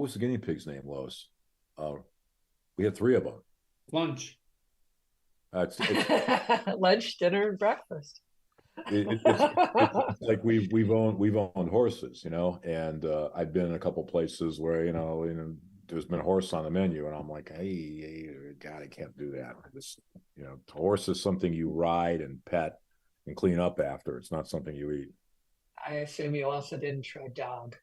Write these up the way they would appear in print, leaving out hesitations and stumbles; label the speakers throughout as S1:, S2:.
S1: was the guinea pig's name, Lois? Uh, we had three of them.
S2: Lunch.
S1: It's
S3: Lunch, dinner, and breakfast.
S1: it's like we've owned horses, and I've been in a couple places where there's been a horse on the menu, and I'm like, hey, God, I can't do that. A horse is something you ride and pet and clean up after. It's not something you eat.
S3: I assume you also didn't try dog.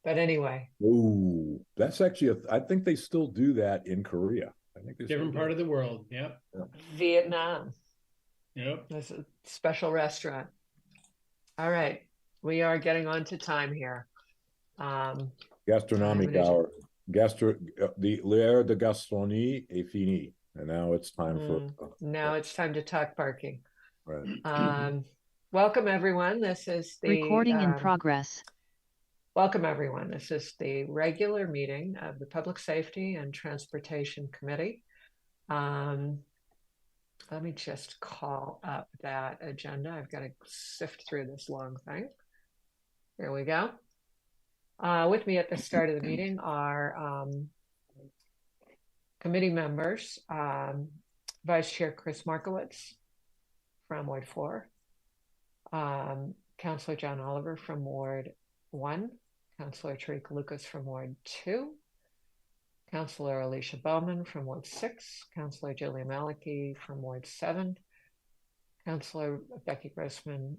S3: But anyway,
S1: Ooh, that's actually I think they still do that in Korea. I think they still
S2: Different
S1: do
S2: part
S1: it.
S2: of the world. Yep.
S1: Yeah.
S3: Vietnam.
S2: Yep.
S3: There's a special restaurant. All right. We are getting on to time here.
S1: Gastronomic hour. The l'heure de gastronomie est fini, and now it's time for.
S3: Now it's time to talk parking.
S1: Right.
S3: Welcome everyone. This is the
S4: recording in progress.
S3: Welcome everyone. This is the regular meeting of the Public Safety and Transportation Committee. Let me just call up that agenda. I've got to sift through this long thing. Here we go. With me at the start of the meeting are committee members, Vice Chair Chris Markowitz from Ward 4, Councillor John Oliver from Ward 1, Councillor Tariq Lucas from Ward 2, Councillor Alicia Bowman from Ward 6, Councillor Julia Maliki from Ward 7, Councillor Becky Grossman,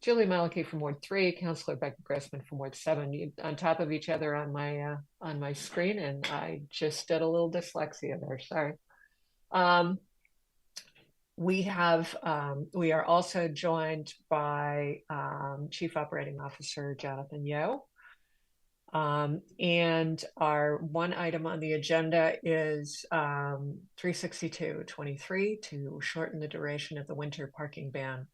S3: Julia Maliki from Ward 3, Councillor Becky Grossman from Ward 7, on top of each other on my screen, and I just did a little dyslexia there, sorry. We are also joined by Chief Operating Officer Jonathan Yeo. And our one item on the agenda is 362-23 to shorten the duration of the winter parking ban.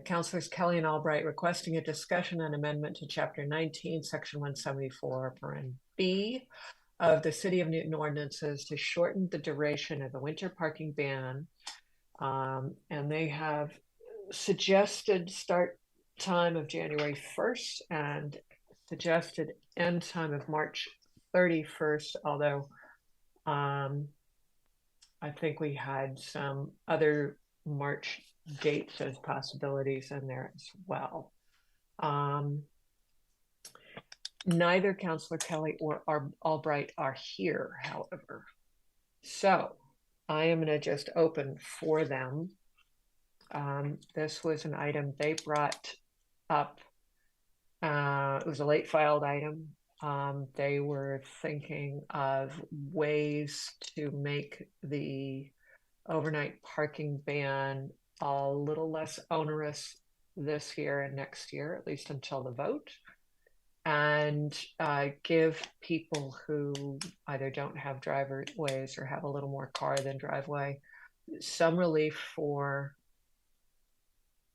S3: Councillors Kelly and Albright requesting a discussion and amendment to Chapter 19, Section 174, B of the City of Newton ordinances to shorten the duration of the winter parking ban. And they have suggested start time of January 1st and suggested end time of March 31st, although I think we had some other March dates as possibilities in there as well. Neither Councillor Kelly or Albright are here, however. So I am going to just open for them. This was an item they brought up. It was a late filed item. They were thinking of ways to make the overnight parking ban a little less onerous this year and next year, at least until the vote, and give people who either don't have driveways or have a little more car than driveway some relief for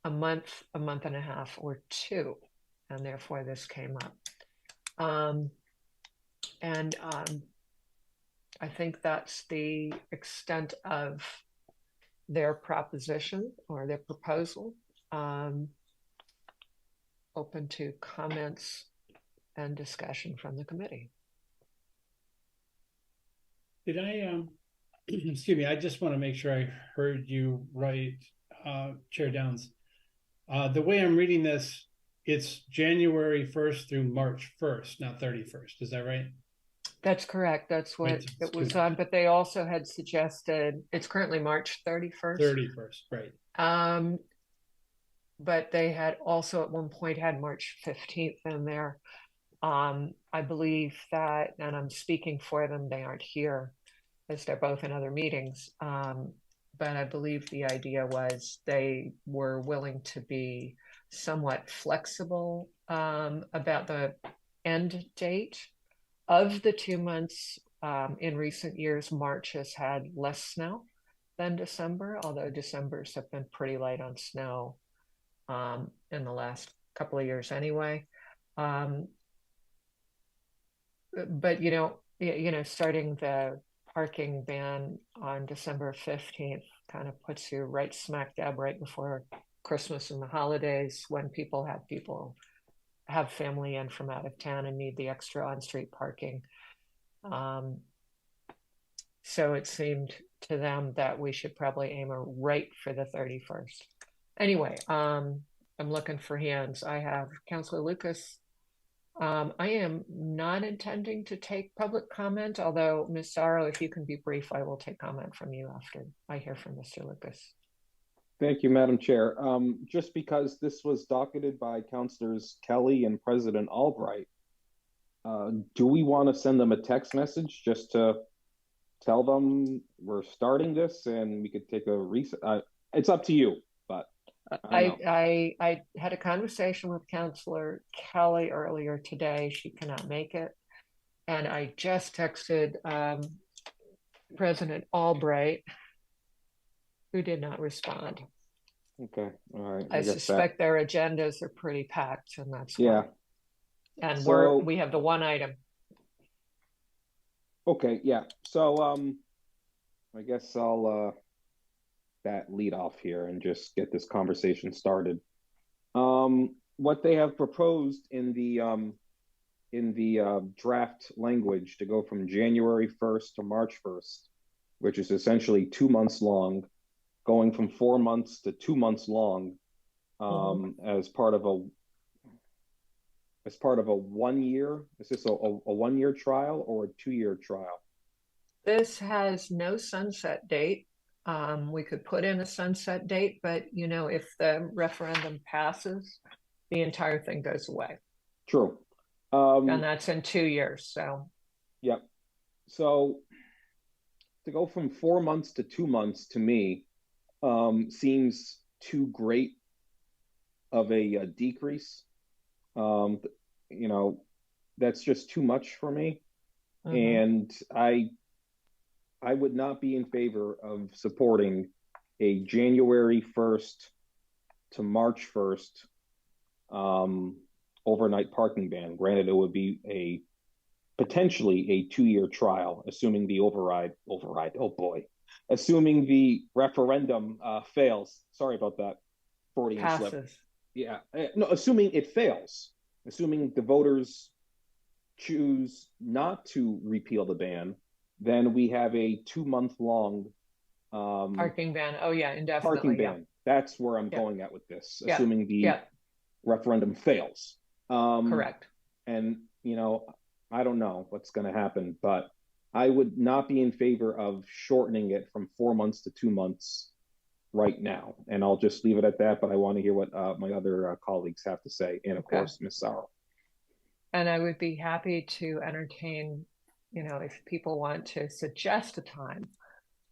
S3: a month and a half, or two. And therefore this came up. I think that's the extent of their proposition or their proposal. Open to comments and discussion from the committee.
S2: Did I, excuse me, I just want to make sure I heard you right, Chair Downs. The way I'm reading this, it's January 1st through March 1st, not 31st. Is that right?
S3: That's correct. That's what
S2: right.
S3: it was on, but they also had suggested, it's currently March 31st.
S2: 31st, right.
S3: But they had also at one point had March 15th in there. I believe that, and I'm speaking for them, they aren't here as they're both in other meetings. But I believe the idea was they were willing to be somewhat flexible about the end date of the 2 months. In recent years, March has had less snow than December, although Decembers have been pretty light on snow in the last couple of years anyway. But starting the parking ban on December 15th kind of puts you right smack dab right before Christmas and the holidays, when people have people have family in from out of town and need the extra on-street parking. So it seemed to them that we should probably aim right for the 31st. Anyway, I'm looking for hands. I have Councilor Lucas. I am not intending to take public comment, although Ms. Sorrow, if you can be brief, I will take comment from you after I hear from Mr. Lucas.
S4: Thank you, Madam Chair. Just because this was docketed by Councilors Kelly and President Albright, do we want to send them a text message just to tell them we're starting this and we could take a recess? It's up to you, but
S3: I had a conversation with Councilor Kelly earlier today. She cannot make it. And I just texted President Albright, who did not respond.
S4: Okay, all right.
S3: I suspect their agendas are pretty packed, and that's
S4: yeah.
S3: Why. And
S4: so,
S3: we have the one item.
S4: Okay, yeah. So I guess I'll that lead off here and just get this conversation started. What they have proposed in the draft language to go from January 1st to March 1st, which is essentially 2 months long, going from 4 months to 2 months long, as part of a 1 year. Is this a 1 year trial or a 2 year trial?
S3: This has no sunset date. We could put in a sunset date, but you know, if the referendum passes, the entire thing goes away.
S4: True.
S3: And that's in 2 years. So,
S4: yep. So to go from 4 months to 2 months to me seems too great of a decrease. You know, that's just too much for me. And I would not be in favor of supporting a January 1st to March 1st overnight parking ban. Granted, it would be potentially a 2 year trial, assuming the assuming the referendum fails. Sorry about that. Freudian slip. Yeah, no, assuming it fails, assuming the voters choose not to repeal the ban, then we have a 2 month long
S3: parking ban. Oh yeah, indefinitely.
S4: Parking ban. Yeah. That's where I'm going at with this, assuming the referendum fails.
S3: Correct.
S4: And you know, I don't know what's going to happen, but I would not be in favor of shortening it from 4 months to 2 months right now. And I'll just leave it at that, but I want to hear what my other colleagues have to say. And of course, Ms. Sorrow. And
S3: I would be happy to entertain, you know, if people want to suggest a time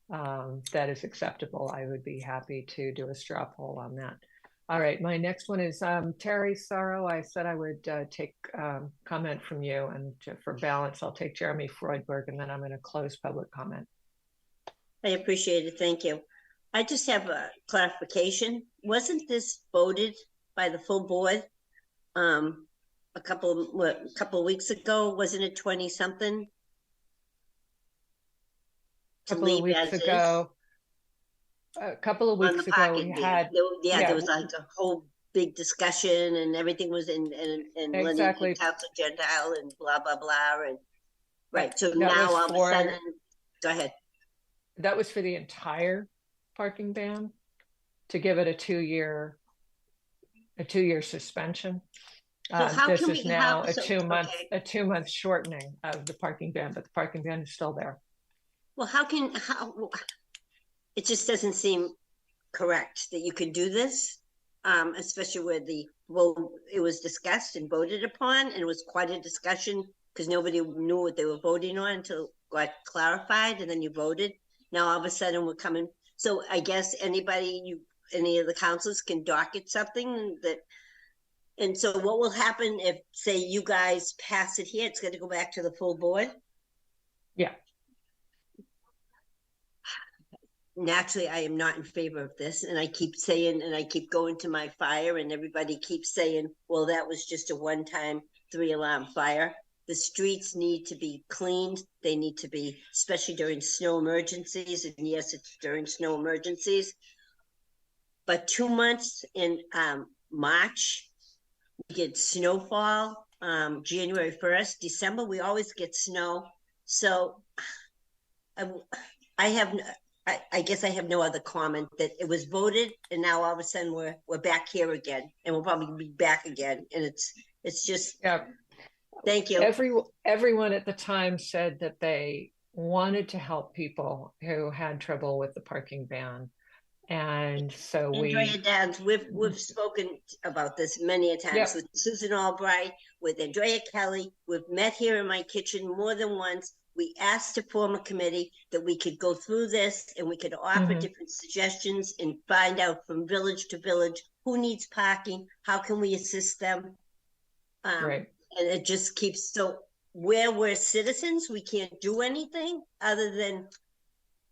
S3: that is acceptable, I would be happy to do a straw poll on that. All right, my next one is Terry Sorrow. I said I would take comment from you, and for balance, I'll take Jeremy Freudberg, and then I'm going to close public comment.
S5: I appreciate it. Thank you. I just have a clarification. Wasn't this voted by the full board a couple of weeks ago? Wasn't it 20 something?
S3: A couple of weeks ago we had
S5: there was like a whole big discussion and everything was in
S3: exactly
S5: Council Gentile and blah blah blah, and right. So now all of a sudden, go ahead.
S3: That was for the entire parking ban, to give it a 2 year suspension.
S5: So
S3: this is now a 2 month a 2 month shortening of the parking ban, but the parking ban is still there.
S5: Well, how it just doesn't seem correct that you could do this, especially where it was discussed and voted upon, and it was quite a discussion because nobody knew what they were voting on until it got clarified, and then you voted. Now all of a sudden we're coming. So I guess any of the councils can docket something that. And so what will happen if, say, you guys pass it here? It's going to go back to the full board?
S3: Yeah.
S5: Naturally, I am not in favor of this. And I keep saying, and I keep going to my fire, and everybody keeps saying, well, that was just a one-time 3-alarm fire. The streets need to be cleaned. They need to be, especially during snow emergencies. And yes, it's during snow emergencies. But 2 months in March, we get snowfall, January 1st, December, we always get snow. So I have, I guess I have no other comment, that it was voted and now all of a sudden we're back here again, and we'll probably be back again. And it's just,
S3: Yeah.
S5: thank you.
S3: Everyone at the time said that they wanted to help people who had trouble with the parking ban. And so
S5: Andrea Downs, we've spoken about this many a times.
S3: Yep.
S5: With Susan Albright, with Andrea Kelly. We've met here in my kitchen more than once. We asked to form a committee that we could go through this and we could offer different suggestions and find out from village to village who needs parking, how can we assist them.
S3: Right.
S5: And it just keeps, so where we're citizens, we can't do anything other than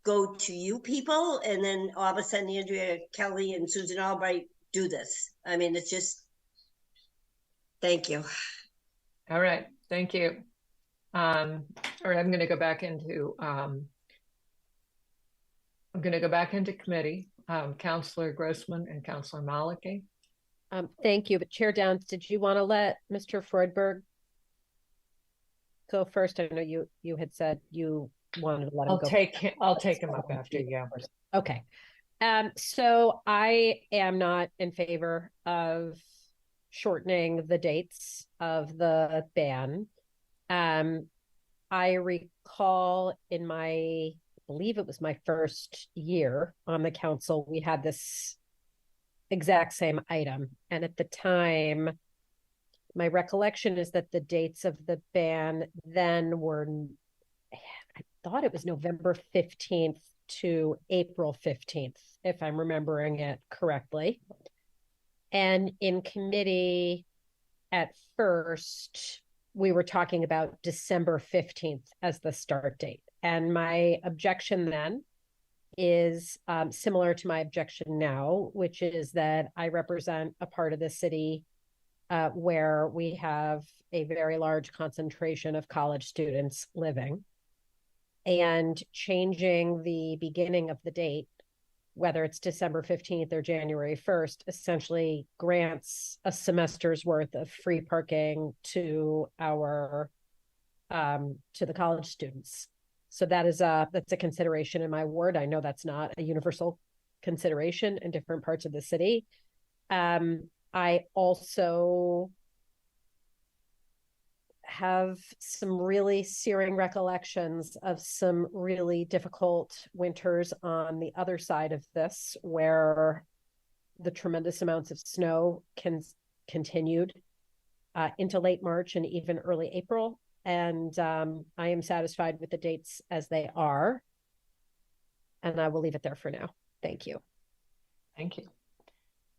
S5: go to you people, and then all of a sudden Andrea Kelly and Susan Albright do this. I mean, it's just, thank you.
S3: All right, thank you. All right, I'm going to go back into committee. Councillor Grossman and Councillor Maliki.
S6: Thank you, but Chair Downs, did you want to let Mr. Freudberg go first? I know you had said you wanted to let him go.
S3: I'll take him up after you.
S6: Okay. So I am not in favor of shortening the dates of the ban. I recall in I believe it was my first year on the council, we had this exact same item. And at the time, my recollection is that the dates of the ban then were, I thought it was November 15th to April 15th, if I'm remembering it correctly. And in committee at first, we were talking about December 15th as the start date. And my objection then is similar to my objection now, which is that I represent a part of the city where we have a very large concentration of college students living. And changing the beginning of the date, whether it's December 15th or January 1st, essentially grants a semester's worth of free parking to our to the college students. So that's a consideration in my ward. I know that's not a universal consideration in different parts of the city. I also have some really searing recollections of some really difficult winters on the other side of this, where the tremendous amounts of snow continued into late March and even early April. And I am satisfied with the dates as they are. And I will leave it there for now. Thank you.
S3: Thank you.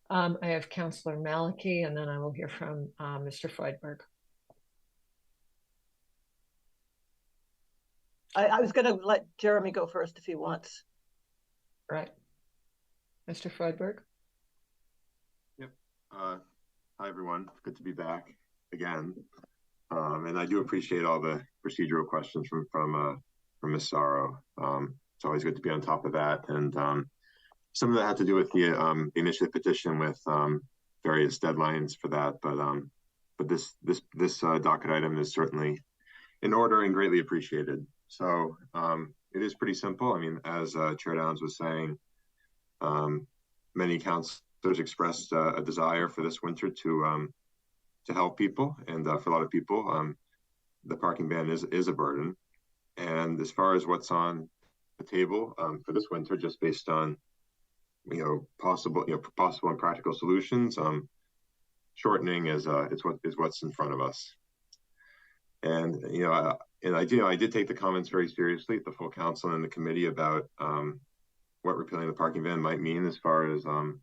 S3: I have Councillor Maliki, and then I will hear from Mr. Freudberg.
S7: I was going to let Jeremy go first if he wants.
S3: Right. Mr. Freudberg?
S8: Yep. Hi, everyone. Good to be back again. And I do appreciate all the procedural questions from Ms. Sorrow. It's always good to be on top of that. And some of that had to do with the initiative petition with various deadlines for that. But this docket item is certainly in order and greatly appreciated. So it is pretty simple. I mean, as Chair Downs was saying, many councilors expressed a desire for this winter to help people, and for a lot of people, the parking ban is a burden. And as far as what's on the table for this winter, just based on possible and practical solutions, shortening is what's in front of us. And I did take the comments very seriously at the full council and the committee about what repealing the parking ban might mean as far as a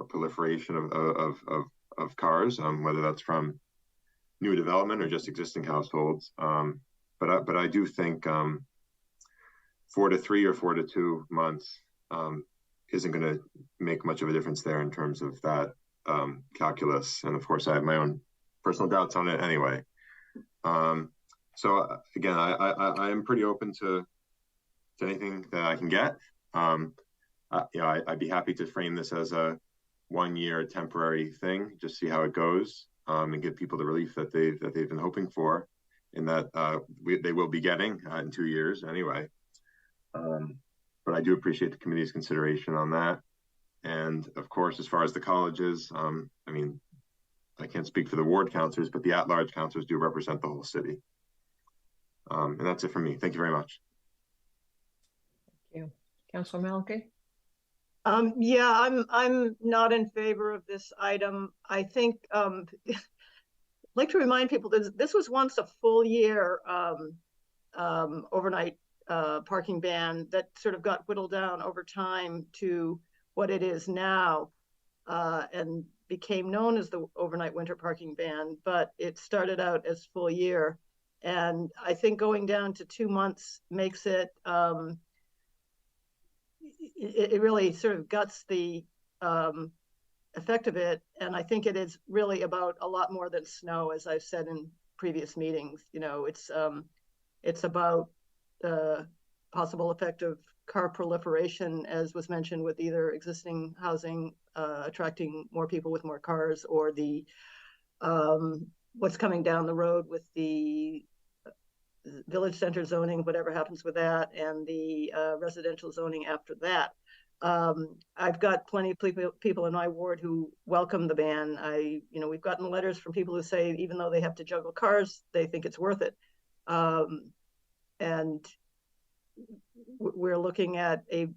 S8: proliferation of cars, whether that's from new development or just existing households. But I do think 4 to 3 or 4 to 2 months isn't going to make much of a difference there in terms of that calculus. And of course, I have my own personal doubts on it anyway. So again, I am pretty open to anything that I can get. I'd be happy to frame this as a 1-year temporary thing, just see how it goes. and give people the relief that they've been hoping for, and that they will be getting in 2 years anyway. But I do appreciate the committee's consideration on that. And of course, as far as the colleges, I mean, I can't speak for the ward counselors, but the at-large counselors do represent the whole city. And that's it for me. Thank you very much.
S3: Thank you. Councilor Malky?
S7: Yeah, I'm not in favor of this item. I think I'd like to remind people that this was once a full year overnight parking ban that sort of got whittled down over time to what it is now, and became known as the overnight winter parking ban, but it started out as full year. And I think going down to 2 months makes it, it really sort of guts the effect of it. And I think it is really about a lot more than snow, as I've said in previous meetings. You know, it's about the possible effect of car proliferation, as was mentioned, with either existing housing attracting more people with more cars, or the what's coming down the road with the village center zoning, whatever happens with that, and the residential zoning after that. I've got plenty of people in my ward who welcome the ban. We've gotten letters from people who say even though they have to juggle cars, they think it's worth it. And we're looking at a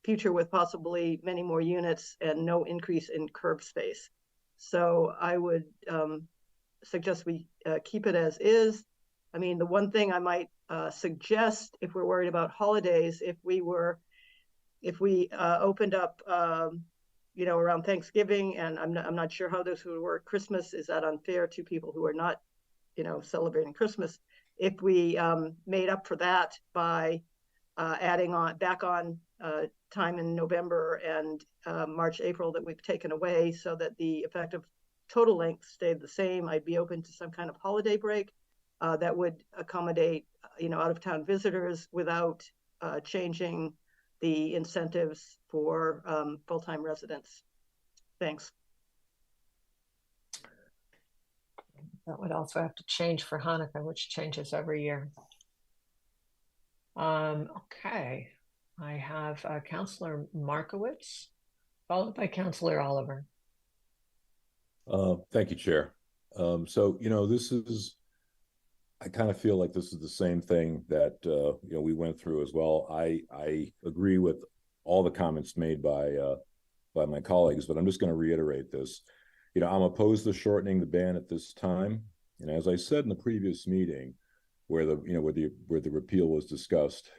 S7: future with possibly many more units and no increase in curb space. So I would suggest we keep it as is. I mean, the one thing I might suggest, if we're worried about holidays, if we opened up, around Thanksgiving, and I'm not sure how this would work. Christmas, is that unfair to people who are not, celebrating Christmas? If we made up for that by adding back on time in November and March, April that we've taken away, so that the effective total length stayed the same, I'd be open to some kind of holiday break that would accommodate, out-of-town visitors without changing the incentives for full-time residents. Thanks.
S3: That would also have to change for Hanukkah, which changes every year. Okay, I have Councilor Markowitz, followed by Councilor Oliver.
S1: Thank you, Chair. This is, I kind of feel like this is the same thing that we went through as well. I agree with all the comments made by my colleagues, but I'm just going to reiterate this. I'm opposed to shortening the ban at this time, and as I said in the previous meeting, where the repeal was discussed,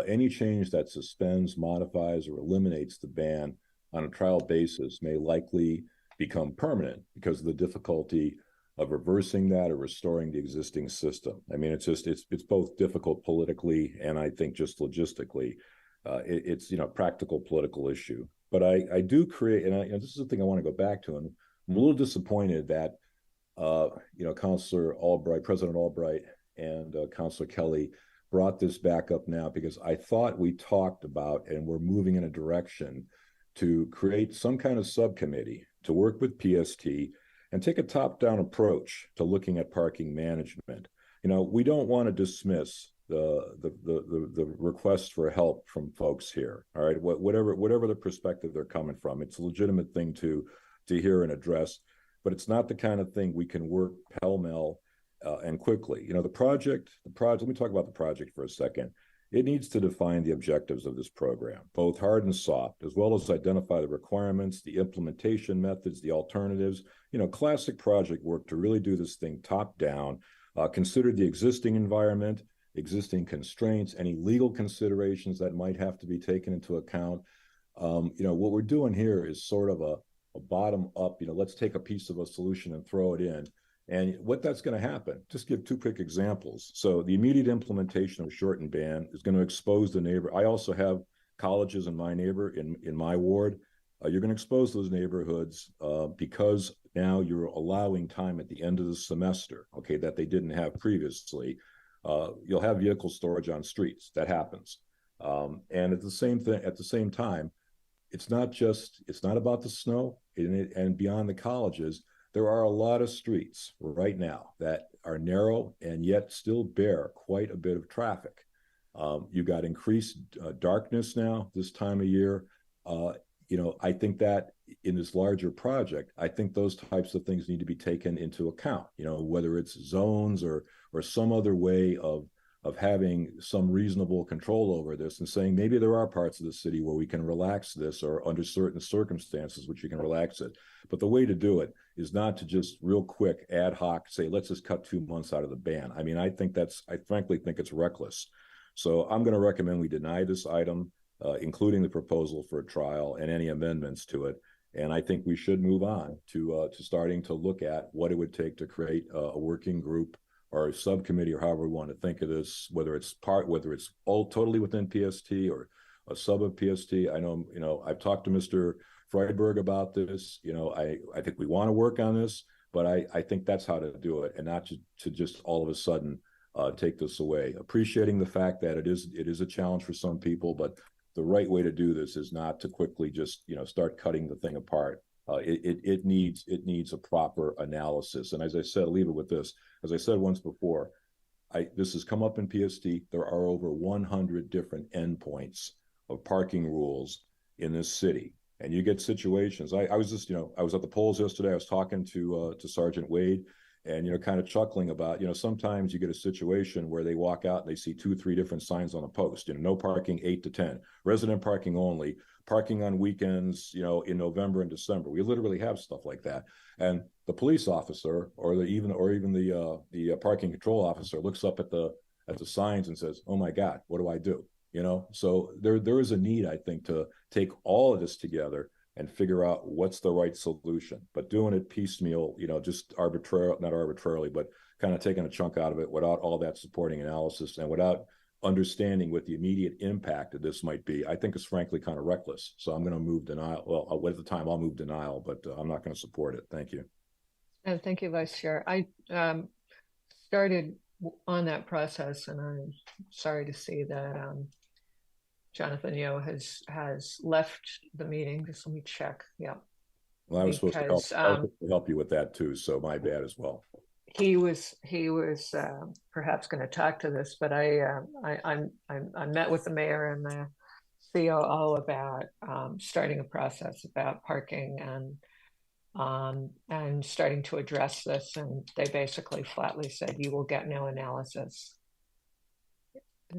S1: any change that suspends, modifies, or eliminates the ban on a trial basis may likely become permanent because of the difficulty of reversing that or restoring the existing system. I mean, it's both difficult politically and I think just logistically. It's practical political issue. But I do create, and this is the thing I want to go back to, and I'm a little disappointed that Councilor Albright, President Albright, and Councilor Kelly brought this back up now, because I thought we talked about and we're moving in a direction to create some kind of subcommittee to work with PST and take a top-down approach to looking at parking management. We don't want to dismiss the request for help from folks here. All right, whatever the perspective they're coming from, it's a legitimate thing to hear and address, but it's not the kind of thing we can work pell-mell and quickly. The project. Let me talk about the project for a second. It needs to define the objectives of this program, both hard and soft, as well as identify the requirements, the implementation methods, the alternatives, classic project work to really do this thing top down, consider the existing environment, existing constraints, any legal considerations that might have to be taken into account. What we're doing here is sort of a bottom up, let's take a piece of a solution and throw it in. And what that's going to happen, just give two quick examples. So the immediate implementation of shortened ban is going to expose the neighbor. I also have colleges in my my ward. You're going to expose those neighborhoods because now you're allowing time at the end of the semester, okay, that they didn't have previously. You'll have vehicle storage on streets. That happens. And at the same time, it's not about the snow and beyond the colleges. there are a lot of streets right now that are narrow and yet still bear quite a bit of traffic. You got increased darkness now this time of year. I think that in this larger project, I think those types of things need to be taken into account, whether it's zones or some other way of having some reasonable control over this, and saying maybe there are parts of the city where we can relax this, or under certain circumstances which you can relax it. But the way to do it is not to just real quick ad hoc say, let's just cut 2 months out of the ban. I mean, I frankly think it's reckless. So I'm going to recommend we deny this item, including the proposal for a trial and any amendments to it. And I think we should move on to starting to look at what it would take to create a working group or a subcommittee, or however we want to think of this, whether it's all totally within PST or a sub of PST. I know, I've talked to Mr. Freudberg about this. I think we want to work on this, but I think that's how to do it, and not to just all of a sudden take this away. Appreciating the fact that it is a challenge for some people, but the right way to do this is not to quickly just start cutting the thing apart. It needs a proper analysis. And as I said, I'll leave it with this. As I said once before, this has come up in PST. There are over 100 different endpoints of parking rules in this city, and you get situations. I was just I was at the polls yesterday. I was talking to Sergeant Wade, and kind of chuckling about sometimes you get a situation where they walk out and they see 2-3 different signs on a post. No parking 8 to 10, resident parking only, parking on weekends, in November and December. We literally have stuff like that. And the police officer or even the parking control officer looks up at the signs and says, "Oh my God, what do I do?" So there is a need, I think, to take all of this together and figure out what's the right solution. But doing it piecemeal, just not arbitrarily, but kind of taking a chunk out of it without all that supporting analysis and without understanding what the immediate impact of this might be, I think is frankly kind of reckless. So I'm going to move denial. Well, at the time I'll move denial, but I'm not going to support it. Thank you.
S3: And thank you, Vice Chair. I started on that process, and I'm sorry to see that Jonathan Yeo has left the meeting. Just let me check. Yeah.
S1: Well, I was supposed to help you with that too, so my bad as well.
S3: He was perhaps going to talk to this, but I met with the mayor and the COO about starting a process about parking and starting to address this, and they basically flatly said, "You will get no analysis.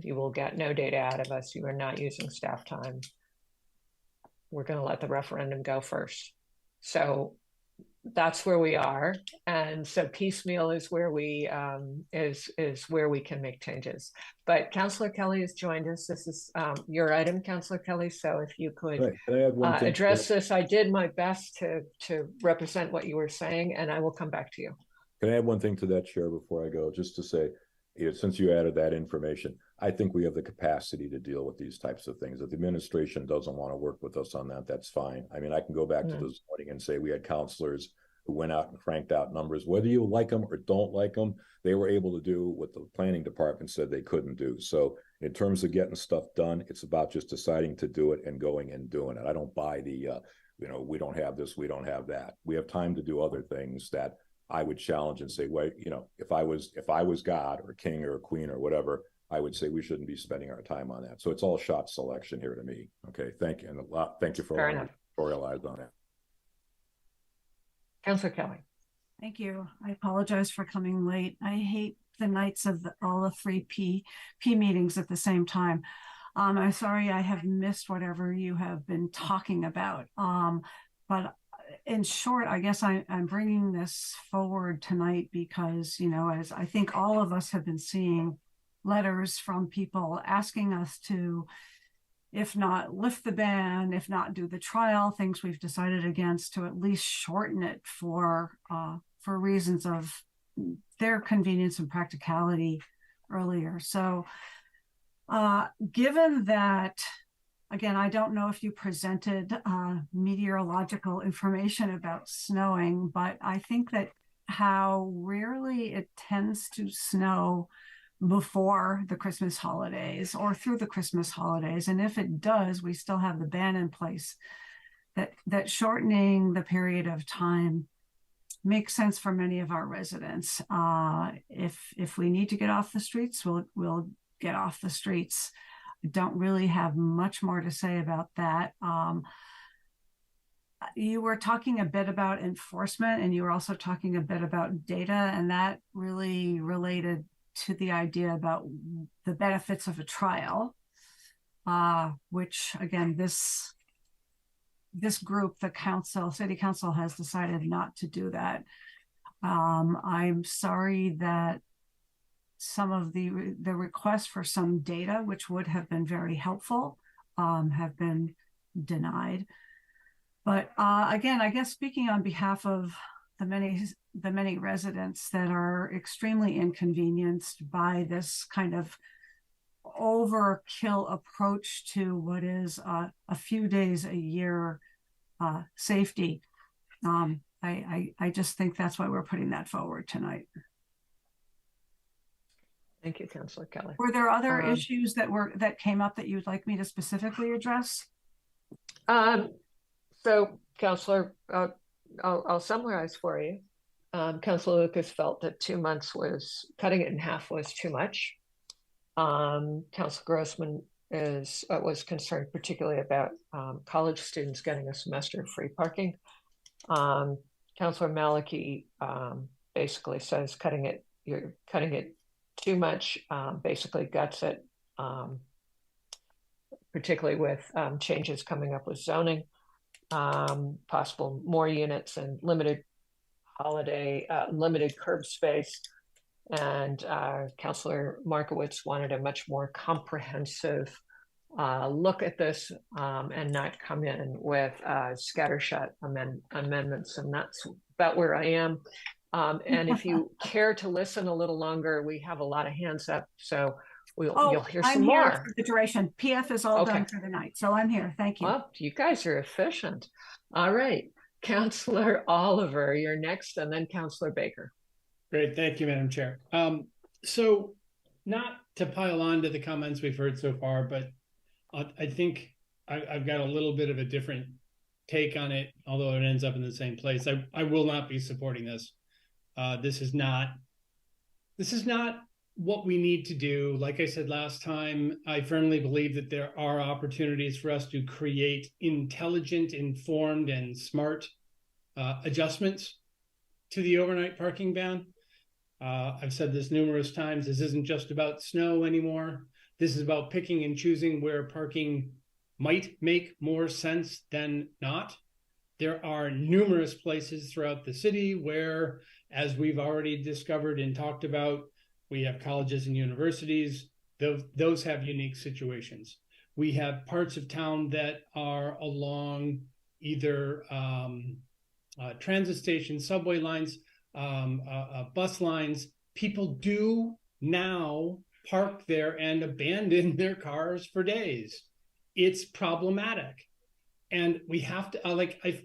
S3: You will get no data out of us. You are not using staff time. We're going to let the referendum go first." So that's where we are, and so piecemeal is where we is where we can make changes. But Councillor Kelly has joined us. This is your item, Councillor Kelly. So if you could address this, I did my best to represent what you were saying, and I will come back to you.
S1: Can I add one thing to that, Chair, before I go? Just to say, since you added that information, I think we have the capacity to deal with these types of things. If the administration doesn't want to work with us on that, that's fine. I mean, I can go back to this morning and say we had counselors who went out and cranked out numbers. Whether you like them or don't like them, they were able to do what the planning department said they couldn't do. So in terms of getting stuff done, it's about just deciding to do it and going and doing it. I don't buy the, we don't have this, we don't have that. We have time to do other things that I would challenge and say, wait, if I was God or king or queen or whatever, I would say we shouldn't be spending our time on that. So it's all shot selection here to me. Okay, thank you, and thank you for allowing me to memorialize on it.
S3: Councillor Kelly.
S9: Thank you. I apologize for coming late. I hate the nights of all the 3 P meetings at the same time. I'm sorry I have missed whatever you have been talking about. But in short, I guess I'm bringing this forward tonight because, as I think all of us have been seeing letters from people asking us to, if not lift the ban, if not do the trial, things we've decided against, to at least shorten it for reasons of their convenience and practicality earlier. So given that, again, I don't know if you presented meteorological information about snowing, but I think that how rarely it tends to snow before the Christmas holidays or through the Christmas holidays. And if it does, we still have the ban in place, that shortening the period of time makes sense for many of our residents. If we need to get off the streets, we'll get off the streets. I don't really have much more to say about that. You were talking a bit about enforcement, and you were also talking a bit about data, and that really related to the idea about the benefits of a trial, which again, this group, the city council, has decided not to do that. I'm sorry that some of the requests for some data, which would have been very helpful, have been denied. But again, I guess speaking on behalf of the many residents that are extremely inconvenienced by this kind of overkill approach to what is a few days a year safety, I just think that's why we're putting that forward tonight.
S3: Thank you, Councillor Kelly.
S9: Were there other issues that came up that you'd like me to specifically address?
S3: So, Councillor, I'll summarize for you. Councillor Lucas felt that 2 months cutting it in half was too much. Councillor Grossman was concerned particularly about college students getting a semester of free parking. Councillor Maliki basically says you're cutting it too much, basically guts it, particularly with changes coming up with zoning. Possible more units and limited curb space. And Councillor Markowitz wanted a much more comprehensive look at this and not come in with scattershot amendments. And that's about where I am. And if you care to listen a little longer, we have a lot of hands up. So you'll hear some more.
S9: I'm here for the duration. PF is all done for the night. So I'm here. Thank you.
S3: Well, you guys are efficient. All right. Councillor Oliver, you're next, and then Councillor Baker.
S2: Great. Thank you, Madam Chair. So not to pile on to the comments we've heard so far, but I think I've got a little bit of a different take on it, although it ends up in the same place. I will not be supporting this. This is not what we need to do. Like I said last time, I firmly believe that there are opportunities for us to create intelligent, informed, and smart adjustments to the overnight parking ban. I've said this numerous times. This isn't just about snow anymore. This is about picking and choosing where parking might make more sense than not. There are numerous places throughout the city where, as we've already discovered and talked about, we have colleges and universities. Those have unique situations. We have parts of town that are along either transit stations, subway lines, bus lines. People do now park there and abandon their cars for days. It's problematic. And we have to,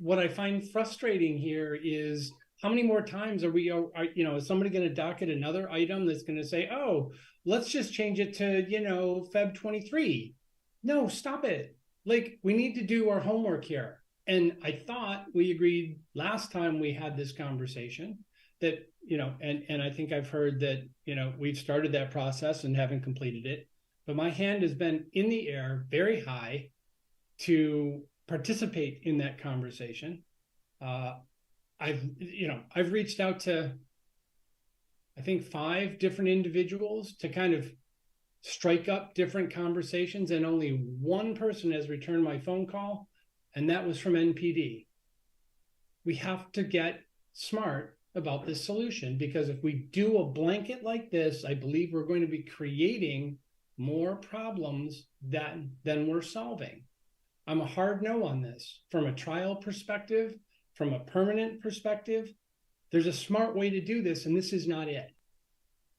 S2: what I find frustrating here is, how many more times is somebody going to docket another item that's going to say, oh, let's just change it to, Feb 23. No, stop it. We need to do our homework here. And I thought we agreed last time we had this conversation that, and I think I've heard that, we've started that process and haven't completed it. But my hand has been in the air very high to participate in that conversation. I've reached out to, I think, 5 different individuals to kind of strike up different conversations, and only one person has returned my phone call, and that was from NPD. We have to get smart about this solution, because if we do a blanket like this, I believe we're going to be creating more problems than we're solving. I'm a hard no on this. From a trial perspective, from a permanent perspective, there's a smart way to do this, and this is not it.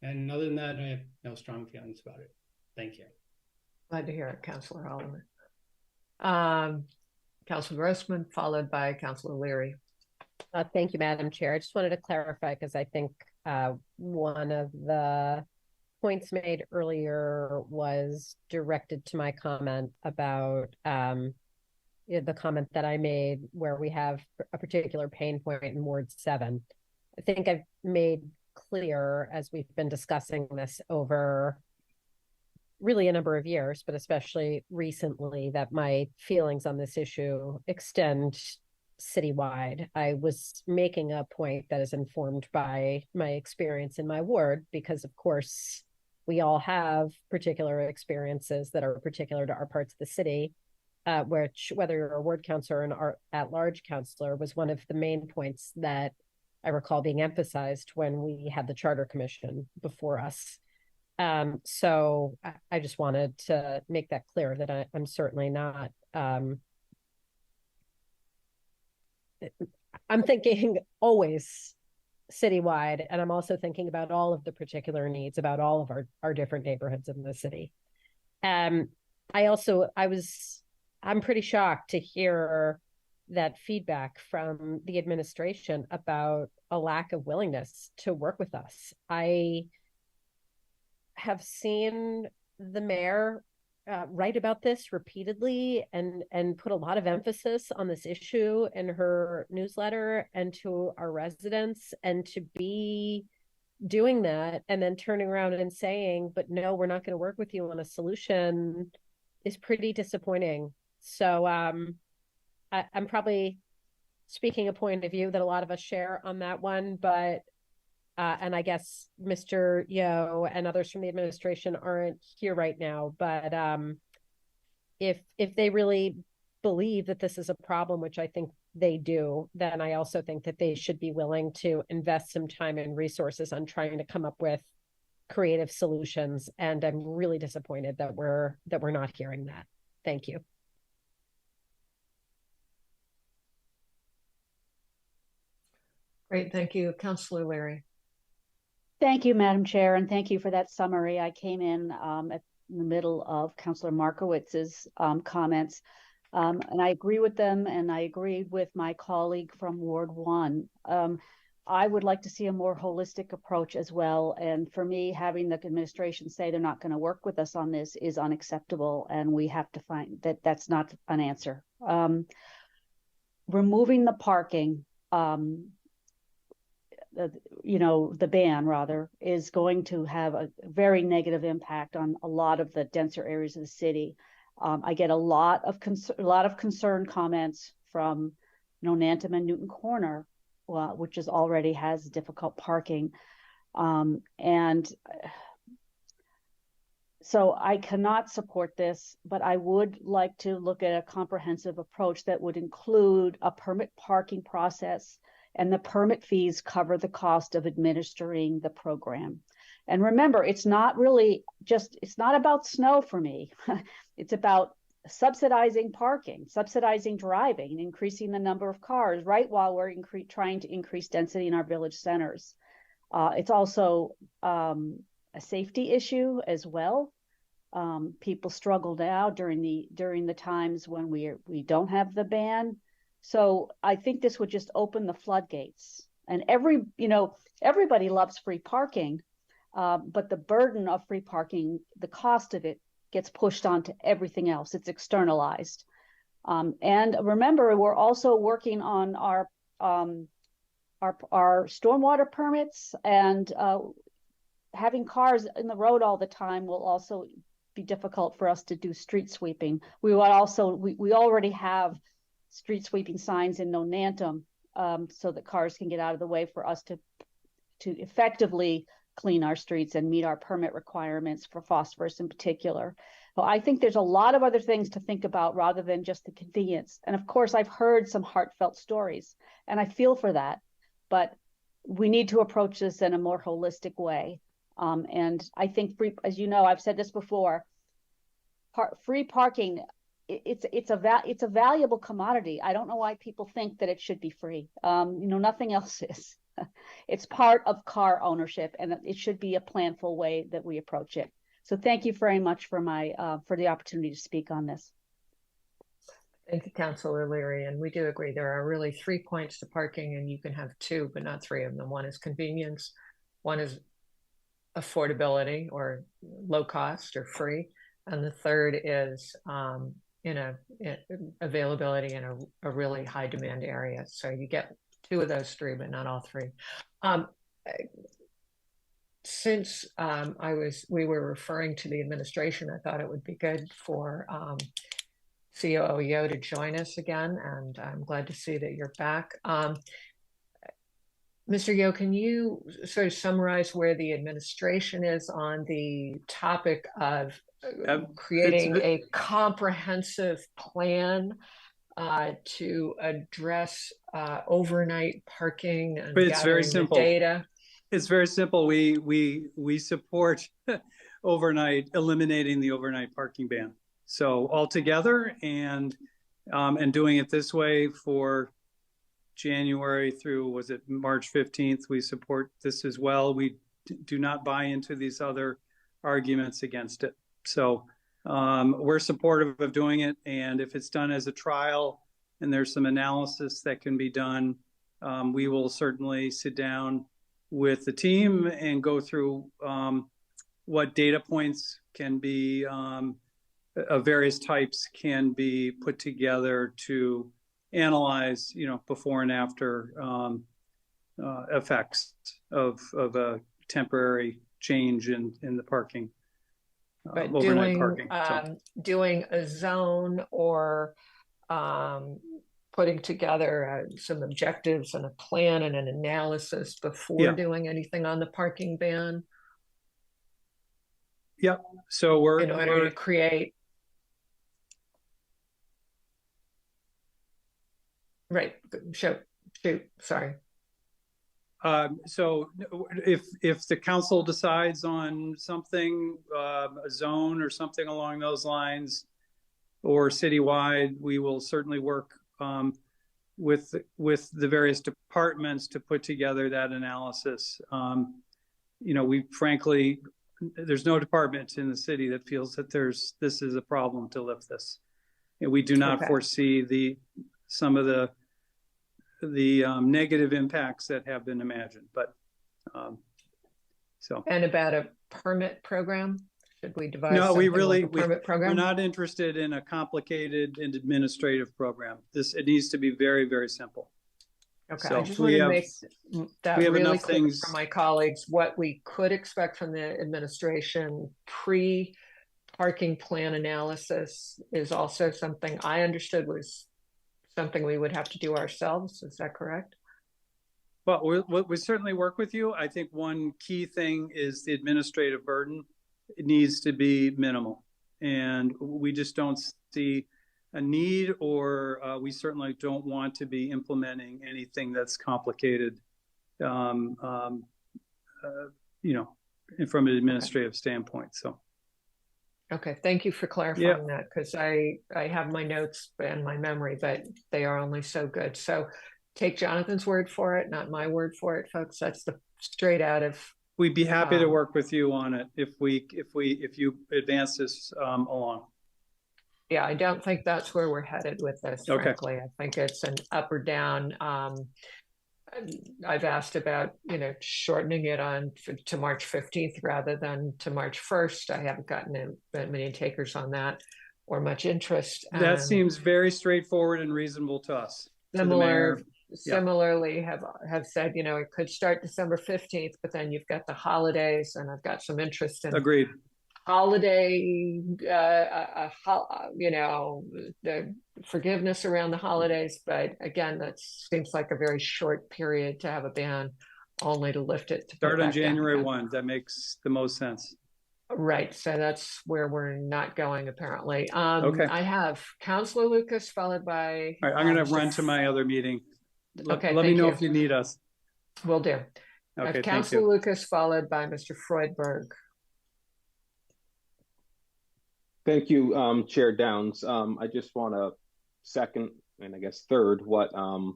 S2: And other than that, I have no strong feelings about it. Thank you.
S3: Glad to hear it, Councillor Oliver. Councillor Grossman, followed by Councillor Leary.
S6: Thank you, Madam Chair. I just wanted to clarify, because I think one of the points made earlier was directed to my comment about the comment that I made where we have a particular pain point in Ward 7. think I've made clear as we've been discussing this over really a number of years, but especially recently, that my feelings on this issue extend citywide. I was making a point that is informed by my experience in my ward, because of course we all have particular experiences that are particular to our parts of the city, which, whether you're a ward councilor or an at-large councilor, was one of the main points that I recall being emphasized when we had the Charter Commission before us. So I just wanted to make that clear, that I'm certainly not, I'm thinking always citywide, and I'm also thinking about all of the particular needs about all of our different neighborhoods in the city. I'm pretty shocked to hear that feedback from the administration about a lack of willingness to work with us. I have seen the mayor write about this repeatedly and put a lot of emphasis on this issue in her newsletter and to our residents, and to be doing that and then turning around and saying, but no, we're not going to work with you on a solution, is pretty disappointing. So I'm probably speaking a point of view that a lot of us share on that one, but and I guess Mr. Yo and others from the administration aren't here right now, but if they really believe that this is a problem, which I think they do, then I also think that they should be willing to invest some time and resources on trying to come up with creative solutions. And I'm really disappointed that we're not hearing that. Thank you.
S3: Great, thank you. Councilor Leary.
S10: Thank you, Madam Chair, and thank you for that summary. I came in at the middle of Councilor Markowitz's comments, and I agree with them, and I agree with my colleague from Ward 1. I would like to see a more holistic approach as well, and for me, having the administration say they're not going to work with us on this is unacceptable, and we have to find that that's not an answer. Removing the parking, the ban rather, is going to have a very negative impact on a lot of the denser areas of the city. I get a lot of concern comments from Nonantum and Newton Corner, which already has difficult parking, and so I cannot support this. But I would like to look at a comprehensive approach that would include a permit parking process, and the permit fees cover the cost of administering the program. And remember, it's not about snow for me. It's about subsidizing parking, subsidizing driving, and increasing the number of cars, right, while we're trying to increase density in our village centers. It's also a safety issue as well. People struggle now during the times when we don't have the ban. So I think this would just open the floodgates, and everybody loves free parking, but the burden of free parking, the cost of it, gets pushed onto everything else. It's externalized. And remember, we're also working on our stormwater permits, and having cars in the road all the time will also be difficult for us to do street sweeping. We already have street sweeping signs in Nonantum, so that cars can get out of the way for us to effectively clean our streets and meet our permit requirements for phosphorus in particular. So I think there's a lot of other things to think about rather than just the convenience. And of course, I've heard some heartfelt stories, and I feel for that, but we need to approach this in a more holistic way. And I think, as you know, I've said this before, free parking, it's a valuable commodity. I don't know why people think that it should be free. Nothing else is. It's part of car ownership, and it should be a planful way that we approach it. So thank you very much for the opportunity to speak on this.
S3: Thank you, Councilor Leary. And we do agree there are really 3 points to parking, and you can have 2, but not 3 of them. One is convenience, one is affordability or low cost or free, and the third is availability in a really high demand area. So you get 2 of those 3, but not all 3. Since we were referring to the administration, I thought it would be good for COO Yo to join us again, and I'm glad to see that you're back. Mr. Yo, can you sort of summarize where the administration is on the topic of creating a comprehensive plan to address overnight parking and
S11: it's very simple.
S3: Data?
S11: It's very simple. We support eliminating the overnight parking ban. So altogether, and doing it this way for January through, was it March 15th? We support this as well. We do not buy into these other arguments against it. So we're supportive of doing it. And if it's done as a trial and there's some analysis that can be done, we will certainly sit down with the team and go through what data points can be of various types can be put together to analyze, before and after effects of a temporary change in the parking,
S3: but
S11: overnight parking.
S3: Doing a zone or putting together some objectives and a plan and an analysis before doing anything on the parking ban.
S11: Yep. So we're
S3: in order to create. Right. Shoot. Sorry.
S11: So if the council decides on something, a zone or something along those lines, or citywide, we will certainly work with the various departments to put together that analysis. We frankly, there's no department in the city that feels that this is a problem to lift this, and we do not foresee some of the negative impacts that have been imagined. But
S3: and about a permit program, should we devise?
S11: No,
S3: permit program?
S11: We're not interested in a complicated and administrative program. It needs to be very, very simple.
S3: Okay, so I just want to make that really clear for my colleagues what we could expect from the administration. Pre-parking plan analysis is also something I understood was something we would have to do ourselves. Is that correct?
S11: Well, we certainly work with you. I think one key thing is the administrative burden. It needs to be minimal, and we just don't see a need, or we certainly don't want to be implementing anything that's complicated, from an administrative standpoint. So.
S3: Okay, thank you for clarifying that, because I have my notes and my memory, but they are only so good. So take Jonathan's word for it, not my word for it, folks. That's the straight out of.
S11: We'd be happy to work with you on it if you advance this along.
S3: Yeah, I don't think that's where we're headed with this.
S11: Okay.
S3: Frankly, I think it's an up or down. I've asked about, shortening it to March 15th rather than to March 1st. I haven't gotten many takers on that or much interest.
S11: That seems very straightforward and reasonable to us.
S3: Similarly have said, it could start December 15th, but then you've got the holidays, and I've got some interest in
S11: agreed
S3: holiday, the forgiveness around the holidays. But again, that seems like a very short period to have a ban, only to lift it.
S11: Start on January 1. That makes the most sense.
S3: Right. So that's where we're not going, apparently.
S11: Okay.
S3: I have Councilor Lucas followed by.
S11: All right, I'm going to run to my other meeting.
S3: Okay.
S11: Let me know if you need us.
S3: Will do.
S11: Okay.
S3: Councilor Lucas followed by Mr. Freudberg.
S4: Thank you, Chair Downs. I just want to second and I guess third or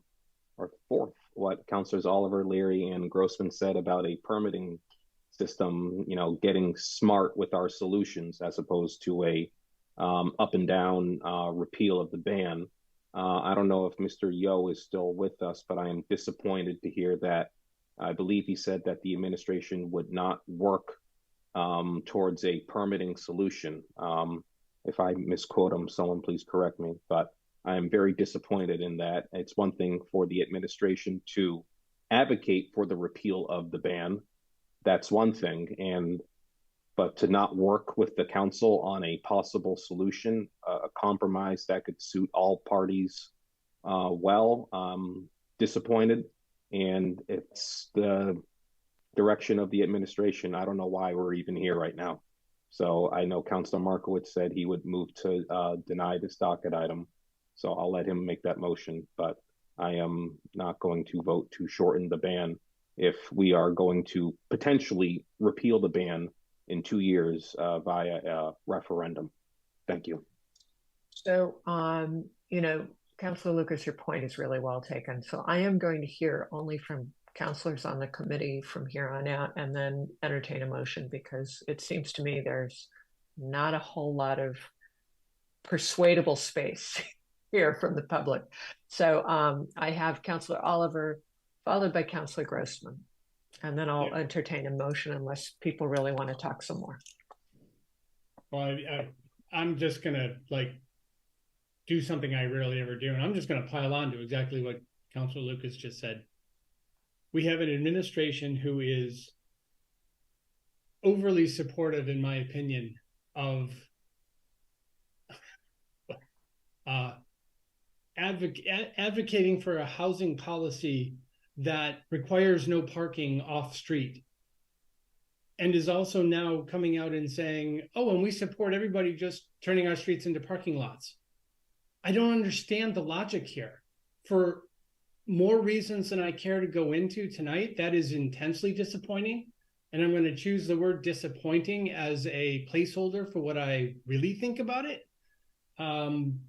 S4: fourth what Councilors Oliver, Leary, and Grossman said about a permitting system, getting smart with our solutions as opposed to a up and down repeal of the ban. I don't know if Mr. Yo is still with us, but I am disappointed to hear that. I believe he said that the administration would not work towards a permitting solution. If I misquote him, someone please correct me. But I'm very disappointed in that. It's one thing for the administration to advocate for the repeal of the ban. That's one thing. But to not work with the council on a possible solution, a compromise that could suit all parties disappointed. And it's the direction of the administration. I don't know why we're even here right now. So I know Councilor Markowitz said he would move to deny this docket item. So I'll let him make that motion, but I am not going to vote to shorten the ban if we are going to potentially repeal the ban in 2 years via a referendum. Thank you.
S3: So, Councilor Lucas, your point is really well taken. So I am going to hear only from councilors on the committee from here on out, and then entertain a motion, because it seems to me there's not a whole lot of persuadable space here from the public. So I have Councilor Oliver, followed by Councilor Grossman. And then I'll entertain a motion unless people really want to talk some more.
S2: Well, I'm just going to do something I rarely ever do. And I'm just going to pile on to exactly what Councilor Lucas just said. We have an administration who is overly supportive, in my opinion, of advocating for a housing policy that requires no parking off street, and is also now coming out and saying, oh, and we support everybody just turning our streets into parking lots. I don't understand the logic here. For more reasons than I care to go into tonight, that is intensely disappointing. And I'm going to choose the word disappointing as a placeholder for what I really think about it. And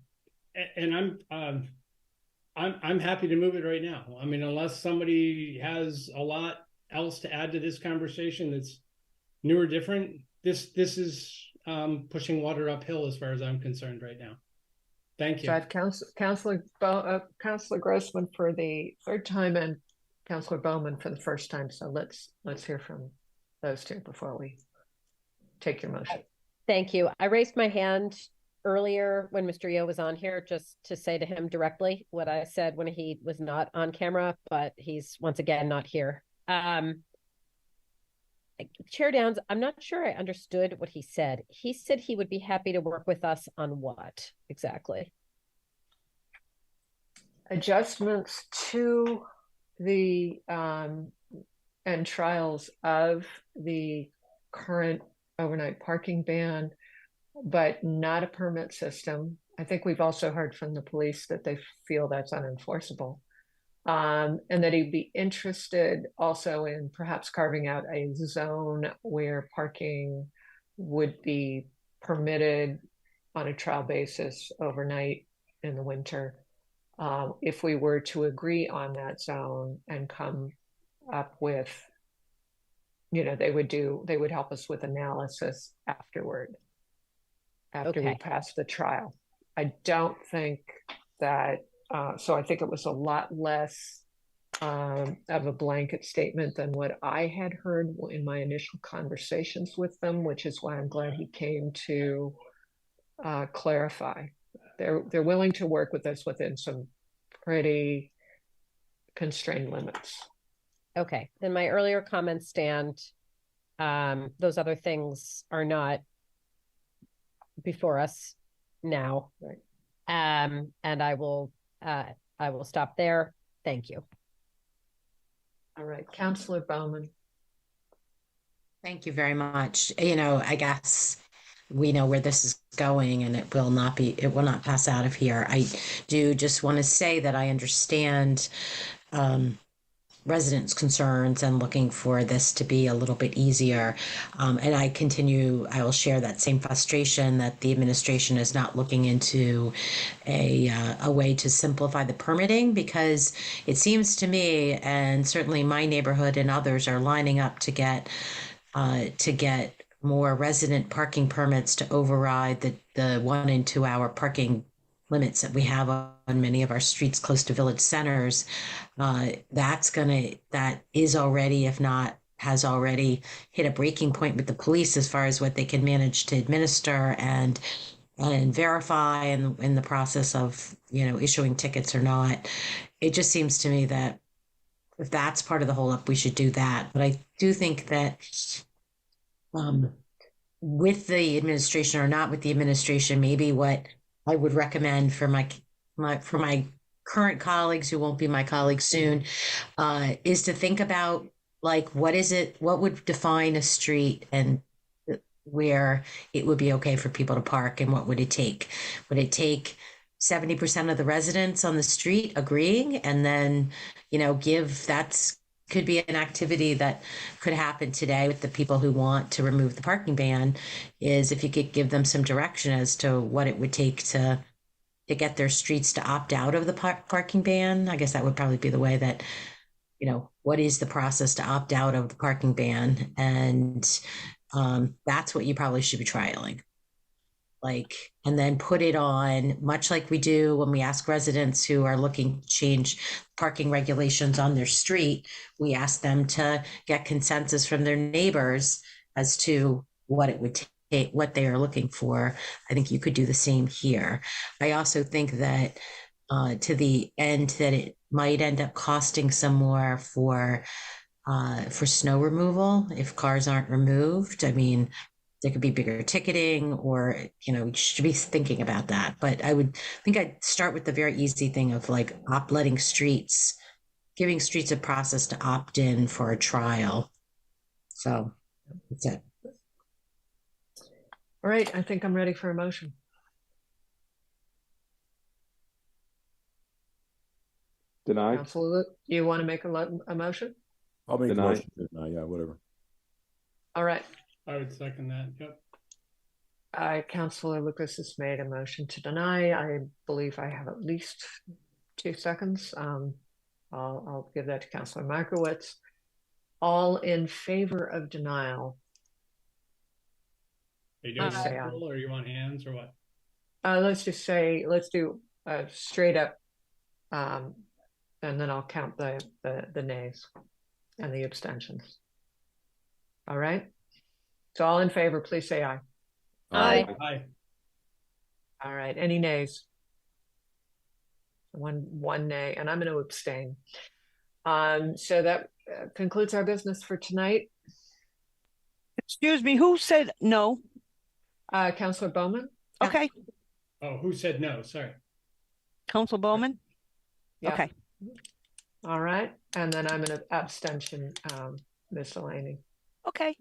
S2: I'm happy to move it right now. I mean, unless somebody has a lot else to add to this conversation that's new or different, this is pushing water uphill as far as I'm concerned right now. Thank you.
S3: So I have Councilor Grossman for the third time and Councilor Bowman for the first time. So let's hear from those two before we take your motion.
S6: Thank you. I raised my hand earlier when Mr. Yo was on here, just to say to him directly what I said when he was not on camera, but he's once again not here. Chair Downs, I'm not sure I understood what he said. He said he would be happy to work with us on what exactly?
S3: Adjustments to the and trials of the current overnight parking ban, but not a permit system. I think we've also heard from the police that they feel that's unenforceable. And that he'd be interested also in perhaps carving out a zone where parking would be permitted on a trial basis overnight in the winter. If we were to agree on that zone and come up with, they would help us with analysis afterward, after we pass the trial. I don't think that, so I think it was a lot less of a blanket statement than what I had heard in my initial conversations with them, which is why I'm glad he came to clarify. They're willing to work with us within some pretty constrained limits.
S6: Okay, then my earlier comments stand. Those other things are not before us now.
S3: Right.
S6: And I will stop there. Thank you.
S3: All right, Councilor Bowman.
S12: Thank you very much. I guess we know where this is going, and it will not pass out of here. I do just want to say that I understand residents' concerns and looking for this to be a little bit easier. And I will share that same frustration that the administration is not looking into a way to simplify the permitting, because it seems to me, and certainly my neighborhood and others are lining up to get more resident parking permits to override the 1 and 2 hour parking limits that we have on many of our streets close to village centers. That is already, if not has already, hit a breaking point with the police as far as what they can manage to administer. And and verify in the process of, issuing tickets or not. It just seems to me that if that's part of the holdup, we should do that. But I do think that with the administration or not with the administration, maybe what I would recommend for my current colleagues who won't be my colleagues soon, is to think about like, what would define a street and where it would be okay for people to park, and what would it take? Would it take 70% of the residents on the street agreeing, and then, could be an activity that could happen today with the people who want to remove the parking ban, is if you could give them some direction as to what it would take to get their streets to opt out of the parking ban. I guess that would probably be the way that, what is the process to opt out of the parking ban? And that's what you probably should be trialing. And then put it on, much like we do when we ask residents who are looking to change parking regulations on their street, we ask them to get consensus from their neighbors as to what it would take, what they are looking for. I think you could do the same here. I also think that to the end that it might end up costing some more for snow removal if cars aren't removed. I mean, there could be bigger ticketing, or, you should be thinking about that. But I'd start with the very easy thing of like giving streets a process to opt in for a trial. So that's it.
S3: All right, I think I'm ready for a motion.
S4: Deny.
S3: Councilor, you want to make a motion?
S1: I'll make a
S4: Deny.
S1: motion to deny. Yeah, whatever.
S3: All right.
S2: I would second that. Yep.
S3: Councilor Lucas has made a motion to deny. I believe I have at least 2 seconds. I'll give that to Councilor Markowitz. All in favor of denial?
S2: Are you doing roll, or you want hands, or what?
S3: Let's do straight up, and then I'll count the nays and the abstentions. All right. So all in favor, please say aye.
S2: Aye. Aye.
S3: All right. Any nays? One nay, and I'm going to abstain. So that concludes our business for tonight.
S13: Excuse me, who said no?
S3: Councilor Bowman.
S13: Okay.
S2: Oh, who said no? Sorry.
S13: Councilor Bowman?
S3: Yeah.
S13: Okay.
S3: All right. And then I'm an abstention, miscellany.
S13: Okay.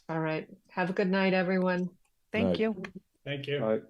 S3: All right. Have a good night, everyone.
S13: Thank you.
S2: Thank you.
S4: All right.